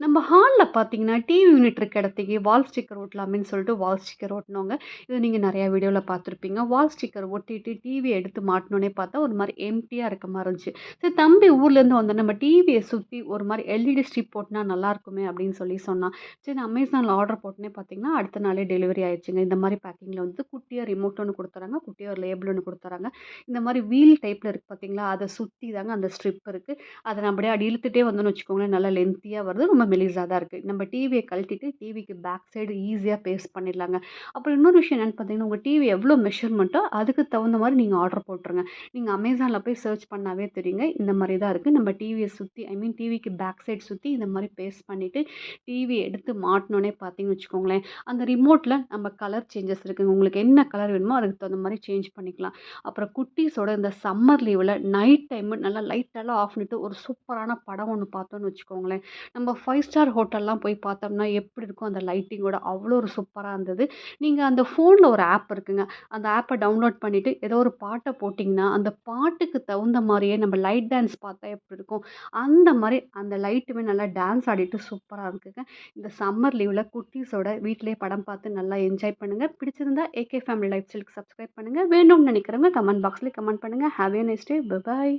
நம்ம ஹால்ல பார்த்தீங்கன்னா, டிவி யூனிட் இருக்க இடத்துக்கு வால் ஸ்டிக்கர் ஒட்டலாமேன்னு சொல்லிட்டு வால் ஸ்டிக்கர் ஒட்டுனோங்க. இது நீங்க நெறைய வீடியோல பார்த்துருப்பீங்க. வால் ஸ்டிக்கர் ஒட்டிட்டு டிவிய எடுத்து மாட்டுனோனே பார்த்தா, ஒரு மாரி எம்ப்டியா இருக்க மாரி இருந்துச்சு. சரி தம்பி ஊர்லேருந்து வந்தோனே நம்ம டிவிய சுத்தி ஒரு மாரி எல்இடி ஸ்ட்ரிப் போட்டா நல்லாருக்குமே அப்படின்னு சொல்லி சொன்னான். சரி நான் அமேசான்ல ஆர்டர் போட்டோனே பார்த்தீங்கன்னா, அடுத்த நாளே டெலிவரி ஆயிடுச்சுங்க. இந்த மாரி பேக்கிங்ல வந்து குட்டியா ரிமோட் ஒண்ணு குடுத்துறாங்க. குட்டியா ஒரு லேபிள் ஒண்ணு குடுத்துறாங்க. இந்த மாரி வீல் டைப்ல இருக்கு பார்த்தீங்களா, அத சுத்தி தாங்க அந்த ஸ்ட்ரிப் இருக்கு. அத நான் அப்படியே இழுத்துட்டே வந்தோம்னு வச்சுக்கோங்களேன், நல்லா லென்த்தியா வருது. ரொம்ப மெலிசா தான் இருக்கு. நம்ம டிவிய கழட்டிட்டு டிவிக்கு பேக் சைடு ஈஸியா பேஸ்ட் பண்ணிடலாங்க. அப்புறம் இன்னொரு விஷயம் என்னன்னு பார்த்தீங்கன்னா, உங்க டிவி எவ்வளோ மெஷர்மென்ட்டோ அதுக்கு தகுந்த மாரி நீங்க ஆர்டர் போட்டுருங்க. நீங்க Amazonல போய் சர்ச் பண்ணாவே தெரியுங்க. இந்த மாரி தான் இருக்கு. நம்ம டிவிய சுத்தி டிவிக்கு பேக் சைடு சுத்தி இந்த மாரி பேஸ்ட் பண்ணிட்டு, டிவிய எடுத்து மாட்டுனோனே பார்த்தீங்கன்னு வச்சுக்கோங்களேன், அந்த ரிமோட்ல நம்ம கலர் சேஞ்சஸ் இருக்குங்க. உங்களுக்கு என்ன கலர் வேணுமோ அதுக்கு தகுந்த மாரி சேஞ்ச் பண்ணிக்கலாம். அப்புறம் குட்டீஸோட இந்த சம்மர் லீவ்ல நைட் டைம் நல்லா லைட்டெல்லாம் ஆஃப் பண்ணிட்டு ஒரு சூப்பரான படம் ஒண்ணு பார்த்தோம்னு வச்சுக்கோங்களேன். நம்ம 5 ஸ்டார் ஹோட்டல்லாம் போய் பார்த்தோம்னா எப்படி இருக்கும் அந்த லைட்டிங்கோட அவ்வளோ ஒரு சூப்பரா இருந்தது. நீங்க அந்த ஃபோன்ல ஒரு ஆப் இருக்குங்க. அந்த ஆப்ப டவுன்லோட் பண்ணிட்டு ஏதோ ஒரு பாட்ட போட்டிங்கன்னா, அந்த பாட்டுக்கு தகுந்த மாரியே நம்ம லைட் டான்ஸ் பார்த்தா எப்படி இருக்கும், அந்த மாரி அந்த லைட்டுமே நல்லா டான்ஸ் ஆடிட்டு சூப்பரா இருக்குங்க. இந்த சம்மர் லீவ்ல குட்டீஸோட வீட்லயே படம் பார்த்து நல்லா என்ஜாய் பண்ணுங்க. பிடிச்சிருந்தா ஏகே ஃபேமிலி லைஃப் ஸ்டைலுக்கு சப்ஸ்கிரைப் பண்ணுங்க. வேணும்னு நினைக்கிறவங்க கமெண்ட் பாக்ஸ்ல கமெண்ட் பண்ணுங்க. Have a nice day. Bye bye.